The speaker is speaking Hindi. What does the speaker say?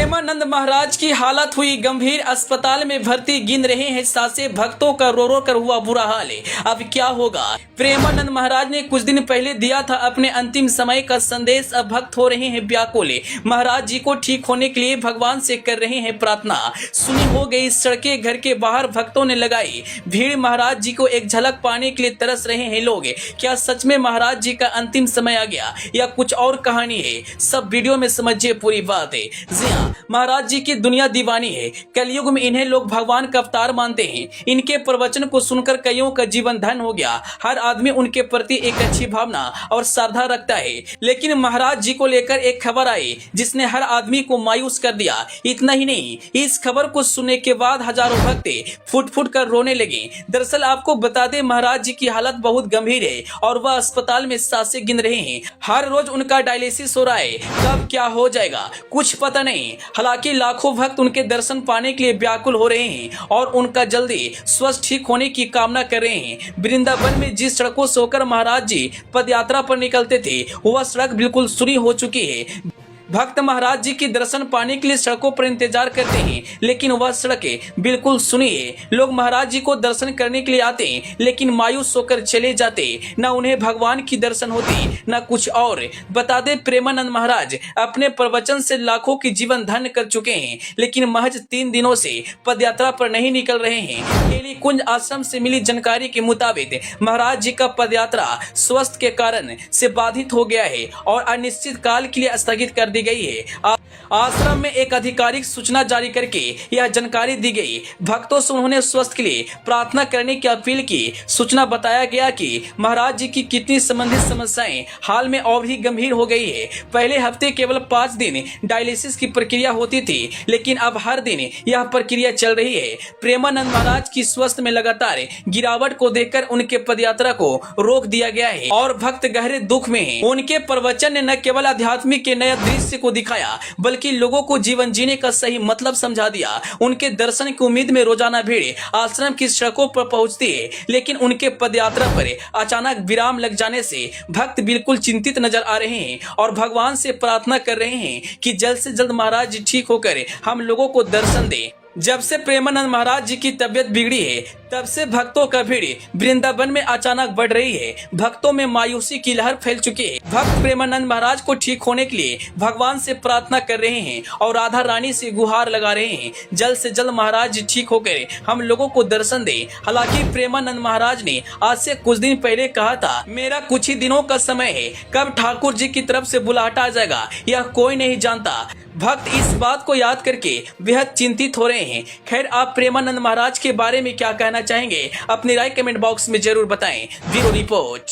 प्रेमानंद महाराज की हालत हुई गंभीर, अस्पताल में भर्ती, गिन रहे हैं सांसें, भक्तों का रो रो कर हुआ बुरा हाल है। अब क्या होगा? प्रेमानंद महाराज ने कुछ दिन पहले दिया था अपने अंतिम समय का संदेश। अब भक्त हो रहे हैं व्याकुल, महाराज जी को ठीक होने के लिए भगवान से कर रहे हैं प्रार्थना। सुनी हो गई सड़कें, घर के बाहर भक्तों ने लगाई भीड़, महाराज जी को एक झलक पाने के लिए तरस रहे हैं लोग। क्या सच में महाराज जी का अंतिम समय आ गया या कुछ और कहानी है? सब वीडियो में समझिए पूरी बात है। जी हाँ, महाराज जी की दुनिया दीवानी है। कलयुग में इन्हें लोग भगवान का अवतार मानते हैं। इनके प्रवचन को सुनकर कईयों का जीवन धन हो गया। हर आदमी उनके प्रति एक अच्छी भावना और श्रद्धा रखता है। लेकिन महाराज जी को लेकर एक खबर आई जिसने हर आदमी को मायूस कर दिया। इतना ही नहीं, इस खबर को सुनने के बाद हजारों भक्त फुट फुट कर रोने लगे। दरअसल आपको बता दें, महाराज जी की हालत बहुत गंभीर है और वह अस्पताल में सांसें गिन रहे हैं। हर रोज उनका डायलिसिस हो रहा है। कब क्या हो जाएगा कुछ पता नहीं। हालांकि लाखों भक्त उनके दर्शन पाने के लिए व्याकुल हो रहे हैं और उनका जल्दी स्वस्थ ठीक होने की कामना कर रहे हैं। वृंदावन में जिस सड़कों से होकर महाराज जी पदयात्रा पर निकलते थे, वह सड़क बिल्कुल सूनी हो चुकी है। भक्त महाराज जी की दर्शन पाने के लिए सड़कों पर इंतजार करते हैं, लेकिन वह सड़कें बिल्कुल सुनी है। लोग महाराज जी को दर्शन करने के लिए आते हैं, लेकिन मायूस होकर चले जाते। न उन्हें भगवान की दर्शन होती, न कुछ और। बता दें, प्रेमानंद महाराज अपने प्रवचन से लाखों की जीवन धन्य कर चुके हैं, लेकिन महज 3 दिनों से पदयात्रा पर नहीं निकल रहे हैं। केली कुंज आश्रम से मिली जानकारी के मुताबिक महाराज जी का पदयात्रा स्वास्थ्य के कारण से बाधित हो गया है और अनिश्चित काल के लिए स्थगित कर दी गई है। आश्रम में एक आधिकारिक सूचना जारी करके यह जानकारी दी गई। भक्तों से उन्होंने स्वास्थ्य के लिए प्रार्थना करने की अपील की। सूचना बताया गया कि महाराज जी की किडनी संबंधित समस्याएं हाल में और भी गंभीर हो गई है। पहले हफ्ते केवल 5 दिन डायलिसिस की प्रक्रिया होती थी, लेकिन अब हर दिन यह प्रक्रिया चल रही है। प्रेमानंद महाराज की स्वास्थ्य में लगातार गिरावट को देखकर उनके पदयात्रा को रोक दिया गया है और भक्त गहरे दुख में हैं। उनके प्रवचन ने न केवल आध्यात्मिक के नए दृश्य को दिखाया, बल्कि लोगों को जीवन जीने का सही मतलब समझा दिया। उनके दर्शन की उम्मीद में रोजाना भीड़ आश्रम की सड़कों पर पहुंचती है, लेकिन उनके पदयात्रा पर अचानक विराम लग जाने से भक्त बिल्कुल चिंतित नजर आ रहे हैं और भगवान से प्रार्थना कर रहे हैं कि जल्द से जल्द महाराज जी ठीक होकर हम लोगों को दर्शन दें। जब से प्रेमानंद महाराज जी की तबियत बिगड़ी है, तब से भक्तों का भीड़ वृंदावन में अचानक बढ़ रही है। भक्तों में मायूसी की लहर फैल चुकी है। भक्त प्रेमानंद महाराज को ठीक होने के लिए भगवान से प्रार्थना कर रहे हैं और राधा रानी से गुहार लगा रहे हैं, जल्द से जल्द महाराज जी ठीक होकर हम लोगों को दर्शन दें। हालांकि प्रेमानंद महाराज ने आज से कुछ दिन पहले कहा था, मेरा कुछ ही दिनों का समय है, कब ठाकुर जी की तरफ से बुलाहट आ जाएगा यह कोई नहीं जानता। भक्त इस बात को याद करके बेहद चिंतित हो रहे हैं। खैर, आप प्रेमानंद महाराज के बारे में क्या कहना चाहेंगे? अपनी राय कमेंट बॉक्स में जरूर बताएं। Bureau report.